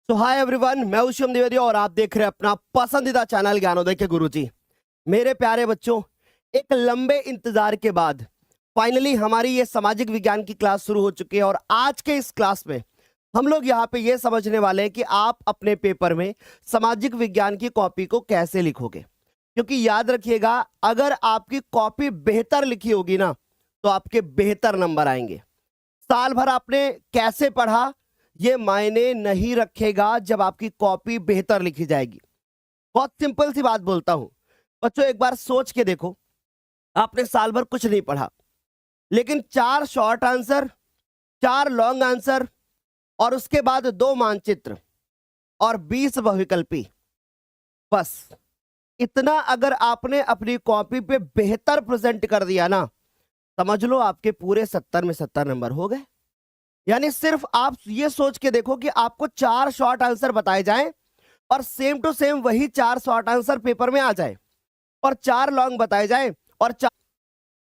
तो hi everyone, मैं हूं शिवम द्विवेदी और आप देख रहे हैं अपना पसंदीदा चैनल ज्ञानोदय के गुरुजी। मेरे प्यारे बच्चों, एक लंबे इंतजार के बाद फाइनली हमारी ये सामाजिक विज्ञान की क्लास शुरू हो चुकी है और आज के इस क्लास में हम लोग यहाँ पे ये समझने वाले हैं कि आप अपने पेपर में सामाजिक विज्ञान की कॉपी को कैसे लिखोगे। क्योंकि याद रखिएगा, अगर आपकी कॉपी बेहतर लिखी होगी ना तो आपके बेहतर नंबर आएंगे। साल भर आपने कैसे पढ़ा ये मायने नहीं रखेगा जब आपकी कॉपी बेहतर लिखी जाएगी। बहुत सिंपल सी बात बोलता हूं बच्चों, एक बार सोच के देखो, आपने साल भर कुछ नहीं पढ़ा लेकिन 4 शॉर्ट आंसर, 4 लॉन्ग आंसर और उसके बाद 2 मानचित्र और 20 बहुविकल्पी, बस इतना अगर आपने अपनी कॉपी पे बेहतर प्रेजेंट कर दिया ना, समझ लो आपके पूरे 70 में 70 नंबर हो गए। यानी सिर्फ आप ये सोच के देखो कि आपको 4 शॉर्ट आंसर बताए जाएं और सेम टू सेम वही 4 शॉर्ट आंसर पेपर में आ जाए और 4 लॉन्ग बताए जाएं और 4,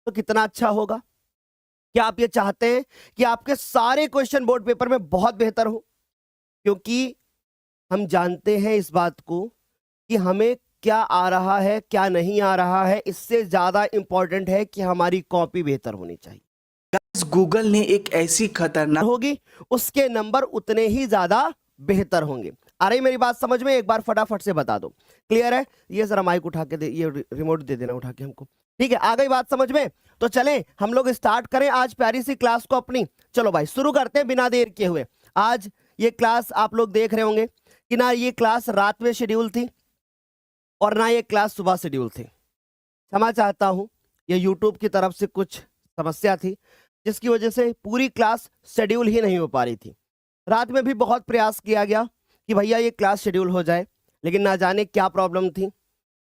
तो कितना अच्छा होगा। क्या आप ये चाहते हैं कि आपके सारे क्वेश्चन बोर्ड पेपर में बहुत बेहतर हो? क्योंकि हम जानते हैं इस बात को कि हमें क्या आ रहा है क्या नहीं आ रहा है, इससे ज्यादा इंपॉर्टेंट है कि हमारी कॉपी बेहतर होनी चाहिए। गूगल ने एक ऐसी खतरनाक होगी उसके नंबर उतने ही ज्यादा बेहतर होंगे। आ रही मेरी बात समझ में? एक बार फटाफट से बता दो, क्लियर है? ये जरा माइक उठा के दे, ये रिमोट दे देना उठा के हमको। ठीक है, आ गई बात समझ में? तो चलें हम लोग स्टार्ट करें आज प्यारी सी क्लास को अपनी। चलो भाई शुरू करते हैं बिना देर किए हुए। आज ये क्लास आप लोग देख रहे होंगे कि ना ये क्लास रात में शेड्यूल थी और ना ये क्लास सुबह शेड्यूल थी। क्षमा चाहता हूं, ये यूट्यूब की तरफ से कुछ समस्या थी जिसकी वजह से पूरी क्लास शेड्यूल ही नहीं हो पा रही थी। रात में भी बहुत प्रयास किया गया कि भैया ये क्लास शेड्यूल हो जाए, लेकिन ना जाने क्या प्रॉब्लम थी,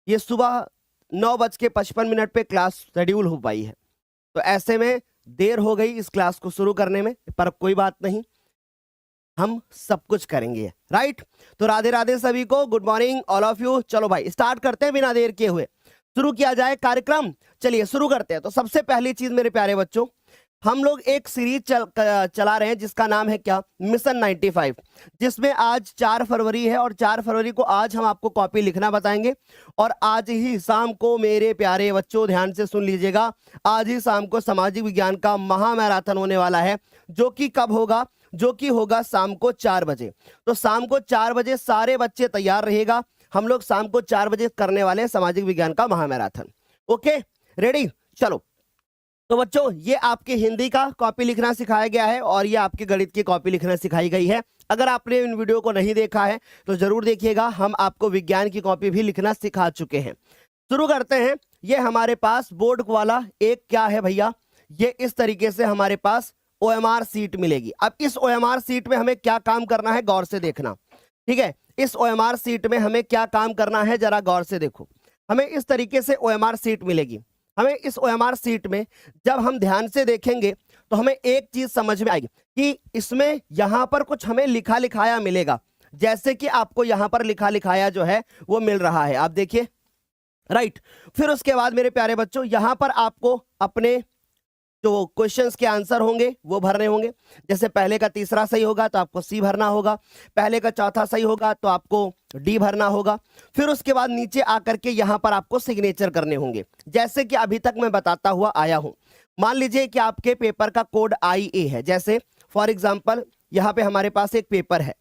ये सुबह 9:55 पे क्लास शेड्यूल हो पाई है। तो ऐसे में देर हो गई इस क्लास को शुरू करने में, पर कोई बात नहीं, हम सब कुछ करेंगे, राइट? तो राधे राधे सभी को, good morning all of you. चलो भाई स्टार्ट करते हैं बिना देर किए हुए, शुरू किया जाए कार्यक्रम। चलिए शुरू करते हैं। तो सबसे पहली चीज मेरे प्यारे बच्चों, हम लोग एक सीरीज चला रहे हैं जिसका नाम है क्या? मिशन 95, जिसमें आज 4 फरवरी है और 4 फरवरी को आज हम आपको कॉपी लिखना बताएंगे। और आज ही शाम को मेरे प्यारे बच्चों ध्यान से सुन लीजिएगा, आज ही शाम को सामाजिक विज्ञान का महामैराथन होने वाला है, जो कि कब होगा? जो कि होगा शाम को 4 बजे। तो शाम को 4 बजे सारे बच्चे तैयार रहेगा, हम लोग शाम को 4 बजे करने वाले हैं सामाजिक विज्ञान का महामैराथन। Okay, ready? चलो तो बच्चों, ये आपके हिंदी का कॉपी लिखना सिखाया गया है और ये आपके गणित की कॉपी लिखना सिखाई गई है। अगर आपने इन वीडियो को नहीं देखा है तो जरूर देखिएगा, हम आपको विज्ञान की कॉपी भी लिखना सिखा चुके हैं। शुरू करते हैं। ये हमारे पास बोर्ड वाला एक क्या है भैया, ये इस तरीके से हमारे पास OMR सीट मिलेगी। अब इस OMR सीट में हमें क्या काम करना है, गौर से देखना, ठीक है? इस OMR सीट में हमें क्या काम करना है, जरा गौर से देखो। हमें इस तरीके से OMR सीट मिलेगी। हमें इस OMR सीट में जब हम ध्यान से देखेंगे तो हमें एक चीज समझ में आएगी कि इसमें यहां पर कुछ हमें लिखा लिखाया मिलेगा, जैसे कि आपको यहां पर लिखा लिखाया जो है वो मिल रहा है, आप देखिए, राइट? फिर उसके बाद मेरे प्यारे बच्चों, यहां पर आपको अपने जो क्वेश्चंस के आंसर होंगे वो भरने होंगे। जैसे पहले का तीसरा सही होगा तो आपको सी भरना होगा, पहले का चौथा सही होगा तो आपको डी भरना होगा। फिर उसके बाद नीचे आकर के यहां पर आपको सिग्नेचर करने होंगे, जैसे कि अभी तक मैं बताता हुआ आया हूं। मान लीजिए कि आपके पेपर का कोड IA है, जैसे फॉर एग्जाम्पल यहां पे हमारे पास एक पेपर है,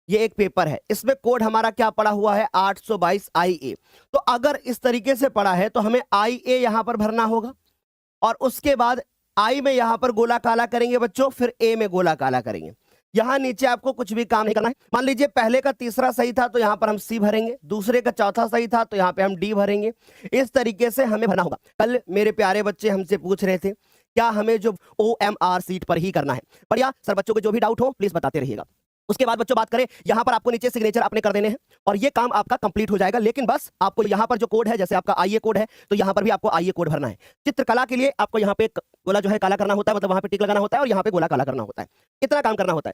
ये एक पेपर है, इसमें कोड हमारा क्या पड़ा हुआ है? 822 IA। तो अगर इस तरीके से पड़ा है तो हमें IA यहां पर भरना होगा और उसके बाद आई में यहां पर गोला काला करेंगे बच्चों, फिर ए में गोला काला करेंगे। यहां नीचे आपको कुछ भी काम नहीं करना है। मान लीजिए पहले का तीसरा सही था तो यहां पर हम सी भरेंगे, दूसरे का चौथा सही था तो यहां पे हम डी भरेंगे। इस तरीके से हमें भरना होगा। कल मेरे प्यारे बच्चे हमसे पूछ रहे थे क्या हमें जो OMR सीट पर ही करना है। बढ़िया सर, बच्चों को जो भी डाउट हो प्लीज बताते रहिएगा। उसके बाद बच्चों बात करें, यहां पर आपको नीचे सिग्नेचर अपने कर देने हैं और ये काम आपका कंप्लीट हो जाएगा। लेकिन बस आपको यहां पर जो कोड है, जैसे आपका IA कोड है तो यहां पर भी आपको IA कोड भरना है। चित्रकला के लिए आपको यहां पे गोला जो है काला करना होता है, मतलब वहां पे टिक लगाना होता है और यहां पे गोला काला करना होता है। इतना काम करना होता है।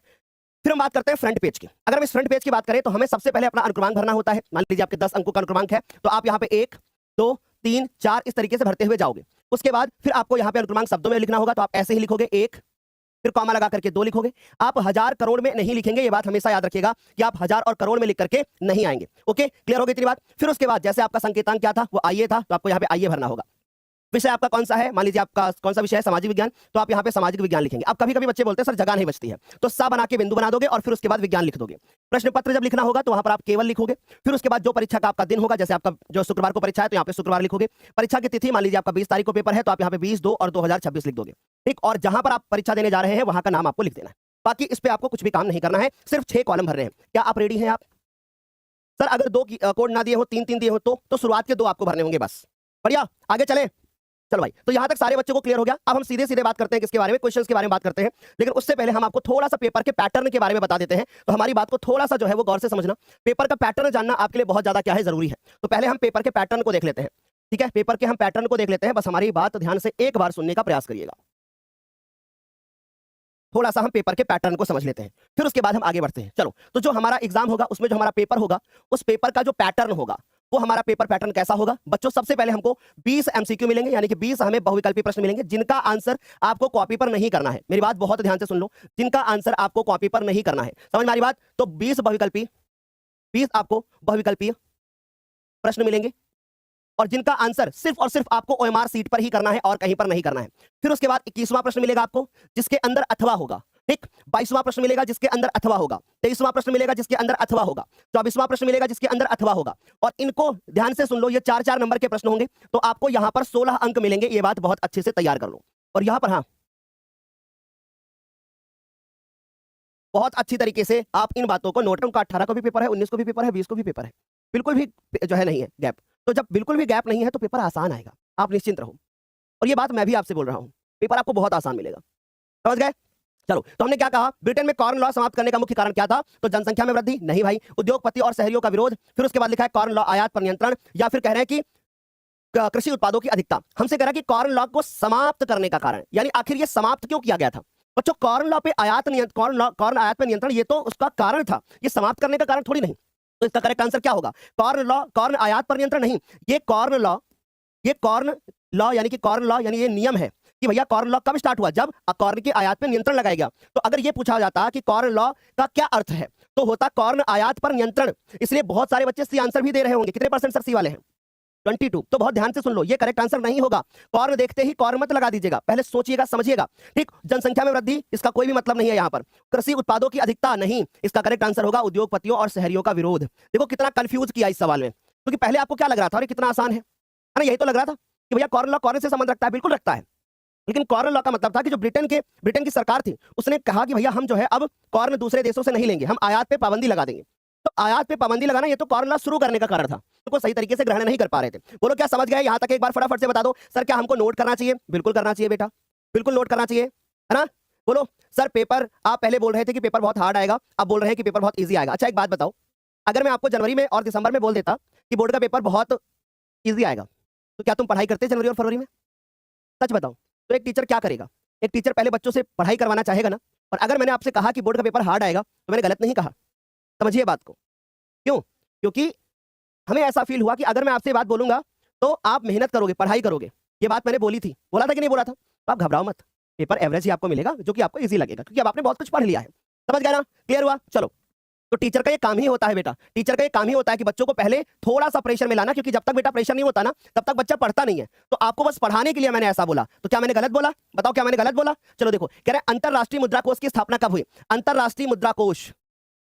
फिर हम बात करते हैं फ्रंट पेज की। अगर हम इस फ्रंट पेज की बात करें तो हमें सबसे पहले अपना अनुक्रमांक भरना होता है। मान लीजिए आपके 10 अंकों का अनुक्रमांक है तो आप यहां पे 1 2 3 4 इस तरीके से भरते हुए जाओगे। उसके बाद फिर आपको यहां पे अनुक्रमांक शब्दों में लिखना होगा, तो आप ऐसे ही लिखोगे 1 फिर कॉमा लगा करके 2 लिखोगे। आप 1000 करोड़ में नहीं लिखेंगे, ये बात हमेशा याद रखिएगा कि आप 1000 और करोड़ में लिख करके नहीं आएंगे। ओके, क्लियर हो गई इतनी बात। फिर उसके बाद जैसे आपका संकेतांक क्या था, वो आईए था, तो आपको यहाँ पे आईए भरना होगा। विषय आपका कौन सा है, मान लीजिए आपका कौन सा विषय है, सामाजिक विज्ञान, तो आप यहाँ पे सामाजिक विज्ञान लिखेंगे। अब कभी कभी बच्चे बोलते हैं सर जगह नहीं बचती है, तो सा बना के बिंदु बना दोगे और फिर उसके बाद विज्ञान लिख दोगे। प्रश्न पत्र जब लिखना होगा तो वहां पर आप केवल लिखोगे। फिर उसके बाद जो परीक्षा का आपका दिन होगा, जैसे आपका जो शुक्रवार को परीक्षा है तो यहाँ पे शुक्रवार लिखोगे। परीक्षा की तिथि मान लीजिए आपका 20 तारीख को पेपर है, तो आप यहाँ पे 20/2 और 2026 लिख दोगे। ठीक, और जहां पर आप परीक्षा देने जा रहे हैं वहां का नाम आपको लिख देना है। बाकी इस पे आपको कुछ भी काम नहीं करना है, सिर्फ 6 कॉलम भर रहे हैं। क्या आप रेडी हैं आप? सर अगर 2 कोड ना दिए हो, 3 दिए हो तो शुरुआत के 2 आपको भरने होंगे बस। बढ़िया, आगे चले। चलो भाई, तो यहां तक सारे बच्चों को क्लियर हो गया। अब हम सीधे सीधे बात करते हैं किसके बारे में, क्वेश्चंस के बारे में बात करते हैं। लेकिन उससे पहले हम आपको थोड़ा सा पेपर के पैटर्न के बारे में बता देते हैं, तो हमारी बात को थोड़ा सा जो है वो गौर से समझना। पेपर का पैटर्न जानना आपके लिए बहुत ज्यादा क्या है, जरूरी है। तो पहले हम पेपर के पैटर्न को देख लेते हैं। ठीक है, पेपर के हम पैटर्न को देख लेते हैं, बस हमारी बात ध्यान से एक बार सुनने का प्रयास करिएगा। थोड़ा सा हम पेपर के पैटर्न को समझ लेते हैं, फिर उसके बाद हम आगे बढ़ते हैं। चलो, तो जो हमारा एग्जाम होगा उसमें जो हमारा पेपर होगा, उस पेपर का जो पैटर्न होगा वो हमारा पेपर पैटर्न कैसा होगा बच्चों। सबसे पहले हमको 20 एमसीक्यू मिलेंगे, यानी कि 20 हमें बहुविकल्पी प्रश्न मिलेंगे जिनका आंसर आपको कॉपी पर नहीं करना है। मेरी बात बहुत ध्यान से सुन लो, जिनका आंसर आपको कॉपी पर नहीं करना है, समझ में आ रही बात? तो 20 आपको बहुविकल्पीय प्रश्न मिलेंगे और जिनका आंसर सिर्फ और सिर्फ आपको ओएमआर सीट पर ही करना है और कहीं पर नहीं करना है। फिर उसके बाद 21वां प्रश्न मिलेगा आपको जिसके अंदर अथवा होगा। ठीक, 22वां प्रश्न मिलेगा जिसके अंदर अथवा होगा। 23वां प्रश्न मिलेगा जिसके अंदर अथवा होगा। 24वां प्रश्न मिलेगा जिसके अंदर अथवा होगा। और इनको ध्यान से सुन लो, ये 4-4 नंबर के प्रश्न होंगे, तो आपको यहां पर 16 अंक मिलेंगे। ये बात बहुत अच्छे से तैयार कर लो। और यहां पर हाँ, बहुत अच्छी तरीके से आप इन बातों को नोट। उनका 18 को भी पेपर है, 19 को भी पेपर है, 20 को भी पेपर है, बिल्कुल भी जो है नहीं है गैप। तो जब बिल्कुल भी गैप नहीं है तो पेपर आसान आएगा, आप निश्चिंत रहो। और ये बात मैं भी आपसे बोल रहा हूं, पेपर आपको बहुत आसान मिलेगा। समझ गए? चलो, तो हमने क्या कहा, ब्रिटेन में कॉर्न लॉ समाप्त करने का मुख्य कारण क्या था? तो जनसंख्या में वृद्धि नहीं भाई, उद्योगपति और शहरियों का विरोध। फिर उसके बाद लिखा है कॉर्न लॉ आयात पर नियंत्रण, या फिर कह रहे हैं कि कृषि उत्पादों की अधिकता। हमसे कह रहा है कि कॉर्न लॉ को समाप्त करने का कारण, यानी आखिर ये समाप्त क्यों किया गया था बच्चों? कॉर्न लॉ पे आयात नियंत्रण, कॉर्न आयात पे नियंत्रण, ये तो उसका कारण था, ये समाप्त करने का कारण थोड़ी नहीं। तो इसका करेक्ट आंसर क्या होगा? कॉर्न लॉ, कॉर्न आयात पर नियंत्रण नहीं, ये कॉर्न लॉ यानी कि कॉर्न लॉ यानी ये नियम है कि भैया कॉर्न लॉ कब स्टार्ट हुआ? जब कॉर्न की आयात पर नियंत्रण लगाया गया। तो अगर ये पूछा जाता कि कॉर्न लॉ का क्या अर्थ है, तो होता कॉर्न आयात पर नियंत्रण। इसलिए बहुत सारे बच्चे सी आंसर भी दे रहे होंगे। कितने परसेंट सर सी वाले हैं? 22। तो बहुत ध्यान से सुन लो, ये करेक्ट आंसर नहीं होगा। कॉर्न देखते ही कॉर्न मत लगा दीजिएगा, पहले सोचिएगा समझिएगा। ठीक, जनसंख्या में वृद्धि, इसका कोई भी मतलब नहीं है यहाँ पर। कृषि उत्पादों की अधिकता नहीं, इसका करेक्ट आंसर होगा उद्योगपतियों और शहरियों का विरोध। देखो कितना कंफ्यूज किया इस सवाल में, क्योंकि पहले आपको क्या लग रहा था, अरे कितना आसान है ना, यही तो लग रहा था कि भैया कॉर्न लॉ कॉर्न से संबंध रखता है, बिल्कुल रखता है। लेकिन कॉर्न लॉ का मतलब था कि जो ब्रिटेन की सरकार थी, उसने कहा कि भैया हम जो है अब कॉर्न दूसरे देशों से नहीं लेंगे, हम आयात पे पाबंदी लगा देंगे। तो आयात पे पाबंदी लगाना ये तो कॉर्न लॉ शुरू करने का कारण था, तो सही तरीके से ग्रहण नहीं कर पा रहे थे। बोलो क्या समझ गए? यहां तक एक बार फटाफट से बता दो। सर क्या हमको नोट करना चाहिए? बिल्कुल करना चाहिए बेटा, बिल्कुल नोट करना चाहिए, है ना? बोलो सर पेपर, आप पहले बोल रहे थे कि पेपर बहुत हार्ड आएगा, अब बोल रहे हैं कि पेपर बहुत ईजी आएगा। अच्छा एक बात बताओ, अगर मैं आपको जनवरी में और दिसंबर में बोल देता कि बोर्ड का पेपर बहुत ईजी आएगा, तो क्या तुम पढ़ाई करते जनवरी और फरवरी में? सच बताओ, तो एक टीचर क्या करेगा? एक टीचर पहले बच्चों से पढ़ाई करवाना चाहेगा ना। और अगर मैंने आपसे कहा कि बोर्ड का पेपर हार्ड आएगा, तो मैंने गलत नहीं कहा, समझिए बात को। क्यों? क्योंकि हमें ऐसा फील हुआ कि अगर मैं आपसे बात बोलूंगा तो आप मेहनत करोगे, पढ़ाई करोगे। ये बात मैंने बोली थी, बोला था कि नहीं बोला था? तो आप घबराओ मत, पेपर एवरेज ही आपको मिलेगा, जो कि आपको इजी लगेगा, क्योंकि अब आपने बहुत कुछ पढ़ लिया है। समझ गया ना? क्लियर हुआ? चलो, तो टीचर का ये काम ही होता है बेटा, टीचर का ये काम ही होता है कि बच्चों को पहले थोड़ा सा प्रेशर में लाना, क्योंकि जब तक बेटा प्रेशर नहीं होता ना, तब तक बच्चा पढ़ता नहीं है। तो आपको बस पढ़ाने के लिए मैंने ऐसा बोला। तो क्या मैंने गलत बोला? बताओ क्या मैंने गलत बोला? चलो देखो, कह रहे हैं अंतरराष्ट्रीय मुद्रा कोष की स्थापना कब हुई? अंतरराष्ट्रीय मुद्रा कोष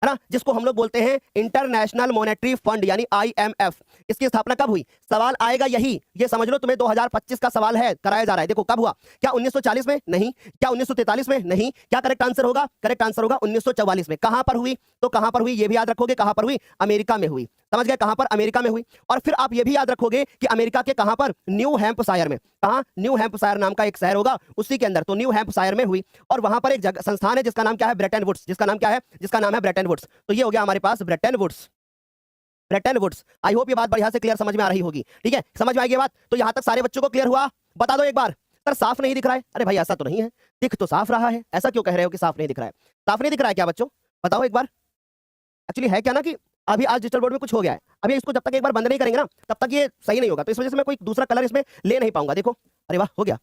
है ना, जिसको हम लोग बोलते हैं इंटरनेशनल मॉनेटरी फंड यानी IMF, इसकी स्थापना कब हुई? सवाल आएगा यही, ये समझ लो तुम्हें 2025 का सवाल है, कराया जा रहा है। देखो कब हुआ? क्या 1940 में? नहीं। क्या 1943 में? नहीं। क्या करेक्ट आंसर होगा? करेक्ट आंसर होगा 1944 में। कहां पर हुई? तो कहां पर हुई ये भी याद रखोगे, कहां पर हुई? अमेरिका में हुई। समझ गए? कहां पर? अमेरिका में हुई। और फिर आप ये भी याद रखोगे कि अमेरिका के कहां पर? न्यू हैम्पशायर में। कहां? न्यू हैम्पशायर नाम का एक शहर होगा, उसी के अंदर। तो न्यू हैम्पशायर में हुई। और वहां पर एक संस्थान है जिसका नाम क्या है? Bretton Woods. जिसका नाम क्या है? जिसका नाम है ब्रेटन वुड्स। तो ये हो गया हमारे पास Bretton Woods. Bretton Woods. I hope ये बात बढ़िया से क्लियर समझ में आ रही होगी। ठीक है, समझ में आएगी बात? तो यहां तक सारे बच्चों को क्लियर हुआ? बता दो एक बार। सर साफ नहीं दिख रहा है। अरे भाई ऐसा तो नहीं है, दिख तो साफ रहा है। ऐसा क्यों कह रहे हो कि साफ नहीं दिख रहा है? साफ नहीं दिख रहा है क्या बच्चों? बताओ एक बार। एक्चुअली है क्या ना कि अभी आज डिजिटल बोर्ड में कुछ हो गया है, अभी इसको जब तक एक बार बंद नहीं करेंगे ना, तब तक ये सही नहीं होगा। तो इस वजह से मैं कोई दूसरा कलर इसमें ले नहीं पाऊंगा। देखो, अरे वाह, हो गया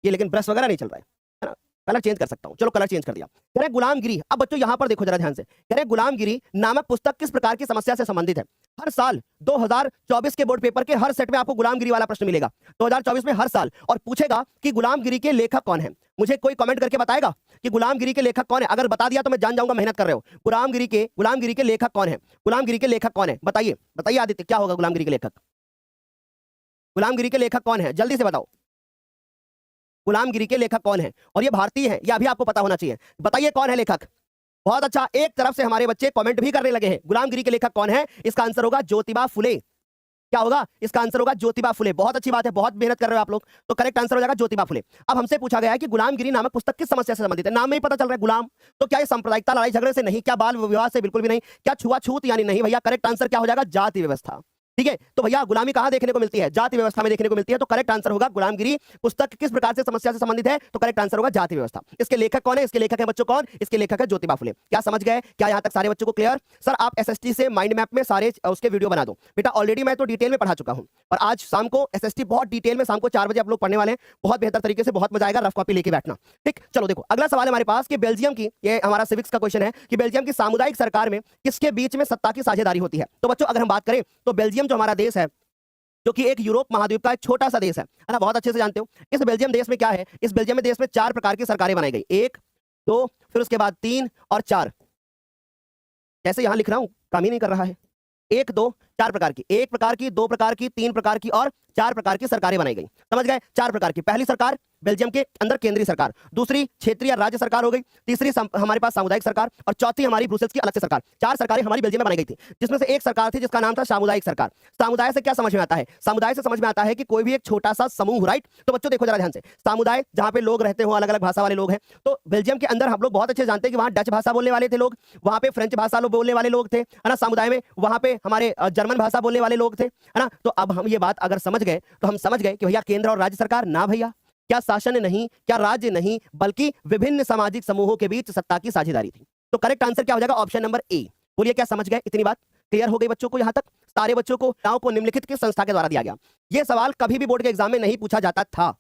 ये, लेकिन ब्रश वगैरह नहीं चल रहा है ना, कलर चेंज कर सकता हूं, चलो कलर चेंज कर दिया। कह रहे गुलामगिरी, अब बच्चों यहां पर देखो जरा ध्यान से, कह रहे गुलामगिरी नामक पुस्तक किस प्रकार की समस्या से संबंधित है। हर साल 2024 के बोर्ड पेपर के हर सेट में आपको गुलामगिरी वाला प्रश्न मिलेगा 2024 में हर साल, और पूछेगा कि गुलामगिरी के लेखक कौन है। मुझे कोई कमेंट करके बताएगा कि गुलामगिरी के लेखक कौन है? अगर बता दिया तो मैं जान जाऊंगा मेहनत कर रहे हो। गुलामगिरी के लेखक कौन है? गुलामगिरी के लेखक कौन है? बताइए बताइए आदित्य, क्या होगा गुलामगिरी के लेखक? गुलामगिरी के लेखक कौन है? जल्दी से बताओ, गुलामगिरी के लेखक कौन है? और ये भारतीय है, यह भी आपको पता होना चाहिए। बताइए कौन है लेखक? बहुत अच्छा, एक तरफ से हमारे बच्चे कमेंट भी करने लगे हैं। गुलामगिरी के लेखक कौन है? इसका आंसर होगा ज्योतिबा फुले। क्या होगा? इसका आंसर होगा ज्योतिबा फुले। बहुत अच्छी बात है, बहुत मेहनत कर रहे हो आप लोग, तो करेक्ट आंसर हो जाएगा ज्योतिबा फुले। अब हमसे पूछा गया है कि गुलामगिरी नामक पुस्तक किस समस्या से संबंधित है? नाम में ही पता चल रहा है गुलाम, तो क्या ये सांप्रदायिकता लड़ाई झगड़े से नहीं? क्या बाल विवाह से? बिल्कुल भी नहीं। क्या छुआछूत यानी नहीं भैया? करेक्ट आंसर क्या हो जाएगा? जाति व्यवस्था। ठीक है, तो भैया गुलामी कहां देखने को मिलती है? जाति व्यवस्था में देखने को मिलती है, तो करेक्ट आंसर होगा गुलामगिरी पुस्तक किस प्रकार से समस्या से संबंधित है? तो करेक्ट आंसर होगा जाति व्यवस्था। इसके लेखक कौन है? इसके लेखक है बच्चों कौन? इसके लेखक है ज्योतिबा फुले। क्या समझ गए? क्या यहां तक सारे बच्चों को क्लियर? सर आप एसएसटी से माइंड मैप में सारे उसके वीडियो बना दो बेटा, ऑलरेडी मैं तो डिटेल में पढ़ा चुका हूं, और आज शाम को एसएसटी बहुत डिटेल में शाम को 4 बजे आप लोग पढ़ने वाले हैं, बहुत बेहतर तरीके से, बहुत मजा आएगा, रफ कॉपी लेके बैठना। ठीक, चलो देखो अगला सवाल है हमारे पास कि बेल्जियम की, ये हमारा सिविक्स का क्वेश्चन है कि बेल्जियम की सामुदायिक सरकार में किसके बीच में सत्ता की साझेदारी होती है? तो बच्चों अगर हम बात करें तो बेल्जियम जो हमारा देश है, जो कि एक यूरोप महाद्वीप का एक छोटा सा देश है ना, बहुत अच्छे से जानते हो। इस बेल्जियम देश में क्या है? इस बेल्जियम देश में 4 प्रकार की सरकारें बनाई गई, 1 2 फिर उसके बाद 3 और 4। जैसे यहां लिख रहा हूं, काम ही नहीं कर रहा है। 1 2 4 प्रकार की, 1 प्रकार की, 2 प्रकार की, 3 प्रकार की और 4 प्रकार की सरकारें बनाई गई। समझ गए? 4 प्रकार की। पहली सरकार बेल्जियम के अंदर केंद्रीय सरकार, दूसरी क्षेत्रीय राज्य सरकार हो गई, तीसरी हमारे पास सामुदायिक सरकार, और चौथी हमारी ब्रुसेल्स की अलग से सरकार। 4 सरकारें हमारी बेल्जियम में बनाई गई थी, जिसमें से एक सरकार थी जिसका नाम था सामुदायिक सरकार। सामुदाय से क्या समझ में आता है? समुदाय से समझ में आता है कि कोई भी एक छोटा सा समूह, राइट? तो बच्चों देखो जरा ध्यान से, समुदाय जहां पे लोग रहते हो, अलग अलग भाषा वाले लोग हैं। तो बेल्जियम के अंदर हम लोग बहुत अच्छे जानते हैं कि वहां डच भाषा बोलने वाले थे लोग, वहां पे फ्रेंच भाषा बोलने वाले लोग थे, है ना समुदाय में। वहां पे हमारे जर्मन भाषा बोलने वाले लोग थे, है ना। तो अब हम ये बात अगर समझ गए तो हम समझ गए कि भैया केंद्र और राज्य सरकार ना भैया, क्या शासन नहीं, क्या राज्य नहीं, बल्कि विभिन्न सामाजिक समूहों के बीच सत्ता की साझेदारी थी। तो करेक्ट आंसर क्या हो जाएगा? Option number A. बोलिए क्या समझ गए? इतनी बात क्लियर हो गई बच्चों को? यहां तक सारे बच्चों को नाम को निम्नलिखित किस संस्था के द्वारा दिया गया? यह सवाल कभी भी बोर्ड के एग्जाम में नहीं पूछा जाता था,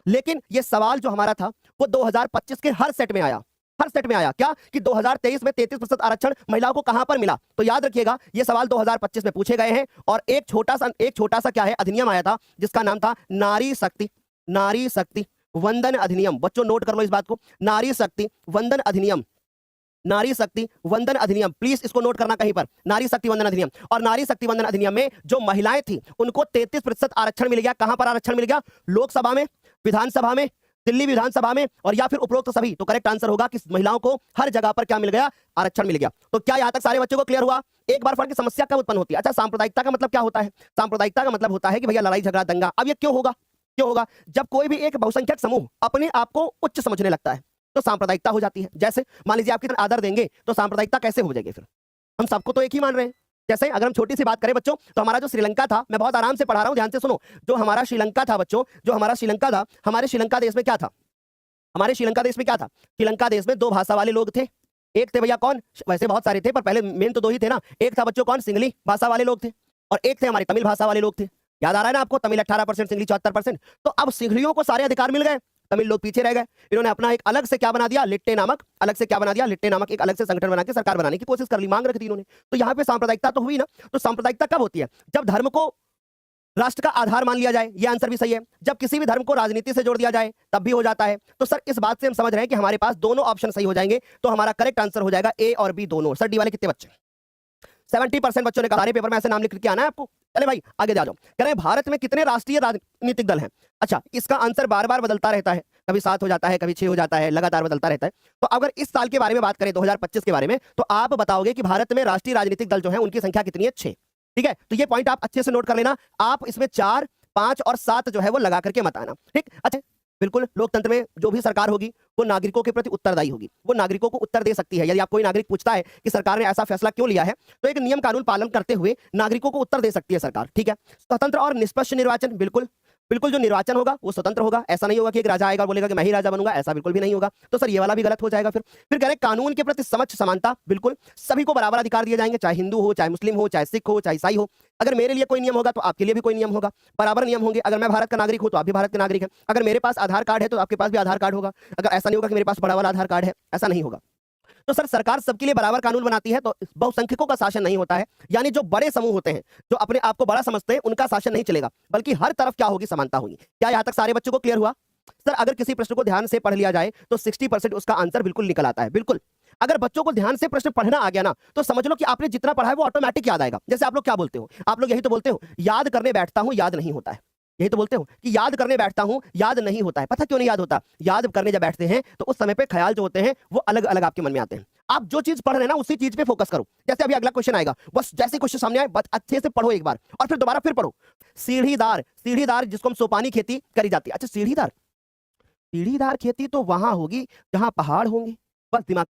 लेकिन यह सवाल जो हमारा था वो 2025 के हर सेट में आया। हर सेट में आया क्या कि 2023 में 33% आरक्षण महिलाओं को कहां पर मिला? तो याद रखिएगा ये सवाल 2025 में पूछे गए हैं, और एक छोटा सा क्या है अधिनियम आया था जिसका नाम था नारी शक्ति वंदन अधिनियम। बच्चों नोट कर लो इस बात को, नारी शक्ति वंदन अधिनियम, नारी शक्ति वंदन अधिनियम, प्लीज इसको नोट करना कहीं पर, नारी शक्ति वंदन अधिनियम। और नारी शक्ति वंदन अधिनियम में जो महिलाएं थी उनको 33% आरक्षण मिल गया। कहां पर आरक्षण मिल गया? लोकसभा में, विधानसभा में, दिल्ली विधानसभा में, और या फिर उपरोक्त सभी। तो करेक्ट आंसर होगा कि महिलाओं को हर जगह पर क्या मिल गया? आरक्षण मिल गया। तो क्या यहां तक सारे बच्चों को क्लियर हुआ? एक बार फर्क की समस्या कब उत्पन्न होती है? अच्छा, सांप्रदायिकता का मतलब क्या होता है? सांप्रदायिकता का मतलब होता है कि भैया लड़ाई झगड़ा दंगा। अब ये क्यों होगा? क्यों होगा? जब कोई भी एक बहुसंख्यक समूह अपने आप को उच्च समझने लगता है तो सांप्रदायिकता हो जाती है। जैसे मान लीजिए आप कितना आदर देंगे तो सांप्रदायिकता कैसे हो जाएगी? फिर हम सबको तो एक ही मान रहे हैं। जैसे अगर हम छोटी सी बात करें बच्चों, तो हमारा जो श्रीलंका था, मैं बहुत आराम से पढ़ा रहा हूं, ध्यान से सुनो। जो हमारा श्रीलंका था बच्चों, जो हमारा श्रीलंका था, हमारे श्रीलंका देश में क्या था? हमारे श्रीलंका देश में क्या था? श्रीलंका देश में 2 भाषा वाले लोग थे। एक थे भैया कौन? वैसे बहुत सारे थे पर पहले मेन तो 2 ही थे ना। एक था बच्चों कौन? सिंगली भाषा वाले लोग थे, और एक थे हमारे तमिल भाषा वाले लोग थे। याद आ रहा है ना आपको? तमिल 18%, सिंगली 74%। तो अब सिंगलियों को सारे अधिकार मिल गए, तमिल लोग पीछे रह गए। इन्होंने अपना एक अलग से क्या बना दिया? लिट्टे नामक, अलग से क्या बना दिया? लिट्टे नामक एक अलग से संगठन बना के सरकार बनाने की कोशिश कर ली, मांग रखी थी इन्होंने। तो यहाँ पे सांप्रदायिकता तो हुई ना। तो सांप्रदायिकता कब होती है? जब धर्म को राष्ट्र का आधार मान लिया जाए, ये आंसर भी सही है। जब किसी भी धर्म को राजनीति से जोड़ दिया जाए तब भी हो जाता है। तो सर इस बात से हम समझ रहे हैं कि हमारे पास दोनों ऑप्शन सही हो जाएंगे, तो हमारा करेक्ट आंसर हो जाएगा ए और बी दोनों। सर डी वाले कितने बच्चे? 70% बच्चों ने कहा। सारे पेपर में ऐसे नाम लिख के आना है आपको। चले भाई आगे जा जाओ। कह रहे हैं भारत में कितने राष्ट्रीय राजनीतिक दल हैं? अच्छा, इसका आंसर बार बार बदलता रहता है, कभी 7 हो जाता है, कभी 6 हो जाता है, लगातार बदलता रहता है। तो अगर इस साल के बारे में बात करें 2025 के बारे में, तो आप बताओगे कि भारत में राष्ट्रीय राजनीतिक दल जो है उनकी संख्या कितनी है? 6। ठीक है, तो ये पॉइंट आप अच्छे से नोट कर लेना। आप इसमें 4, 5 और 7 जो है वो लगा करके मत आना। ठीक, अच्छा बिल्कुल। लोकतंत्र में जो भी सरकार होगी वो नागरिकों के प्रति उत्तरदायी होगी, वो नागरिकों को उत्तर दे सकती है। यदि आप कोई नागरिक पूछता है कि सरकार ने ऐसा फैसला क्यों लिया है, तो एक नियम कानून पालन करते हुए नागरिकों को उत्तर दे सकती है सरकार। ठीक है, स्वतंत्र और निष्पक्ष निर्वाचन, बिल्कुल। बिल्कुल जो निर्वाचन होगा वो स्वतंत्र होगा, ऐसा नहीं होगा कि एक राजा आएगा और बोलेगा कि मैं ही राजा बनूंगा, ऐसा बिल्कुल भी नहीं होगा। तो सर ये वाला भी गलत हो जाएगा। फिर कह रहे हैं कानून के प्रति समझ समानता, बिल्कुल सभी को बराबर अधिकार दिए जाएंगे, चाहे हिंदू हो, चाहे मुस्लिम हो, चाहे सिख हो, चाहे ईसाई हो। अगर मेरे लिए कोई नियम होगा तो आपके लिए भी कोई नियम होगा, बराबर नियम होंगे। अगर मैं भारत का नागरिक हूं तो आप भी भारत के नागरिक हैं। अगर मेरे पास आधार कार्ड है तो आपके पास भी आधार कार्ड होगा। अगर ऐसा नहीं होगा कि मेरे पास बड़ा वाला आधार कार्ड है, ऐसा नहीं होगा। तो सर सरकार सबके लिए बराबर कानून बनाती है तो बहुसंख्यकों का शासन नहीं होता है, यानी जो बड़े समूह होते हैं, जो अपने आप को बड़ा समझते हैं, उनका शासन नहीं चलेगा, बल्कि हर तरफ क्या होगी, समानता होगी। क्या यहां तक सारे बच्चों को क्लियर हुआ? सर अगर किसी प्रश्न को ध्यान से पढ़ लिया जाए तो 60% उसका आंसर बिल्कुल निकल आता है। बिल्कुल अगर बच्चों को ध्यान से प्रश्न पढ़ना आ गया ना तो समझ लो कि आपने जितना पढ़ा है वो ऑटोमेटिक याद आएगा। जैसे आप लोग क्या बोलते हो, आप लोग यही तो बोलते हो, याद करने बैठता हूं याद नहीं होता है। यही तो बोलते हो कि याद करने बैठता हूं याद नहीं होता है। पता क्यों नहीं याद होता? याद करने जब बैठते हैं तो उस समय पे ख्याल जो होते हैं वो अलग अलग आपके मन में आते हैं। आप जो चीज पढ़ रहे हैं ना उसी चीज पे फोकस करो। जैसे अभी अगला क्वेश्चन आएगा, बस जैसे क्वेश्चन सामने आए बस अच्छे से पढ़ो एक बार और फिर दोबारा फिर पढ़ो। सीढ़ीदार, सीढ़ीदार जिसको हम सोपानी खेती करी जाती है। अच्छा सीढ़ीदार, सीढ़ीदार खेती तो वहां होगी जहां पहाड़ होंगे। बस दिमाग,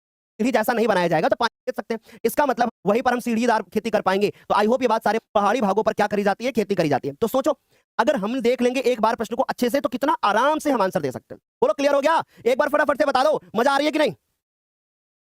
सीढ़ी जैसा नहीं बनाया जाएगा तो पानी दे सकते हैं, इसका मतलब वहीं पर हम सीढ़ीदार खेती कर पाएंगे। तो आई होप ये बात सारे पहाड़ी भागों पर क्या करी जाती है, खेती करी जाती है। तो सोचो अगर हम देख लेंगे एक बार प्रश्न को अच्छे से तो कितना आराम से हम आंसर दे सकते हैं। बोलो क्लियर हो गया? एक बार फटाफट से बता दो, मजा आ रही है कि नहीं?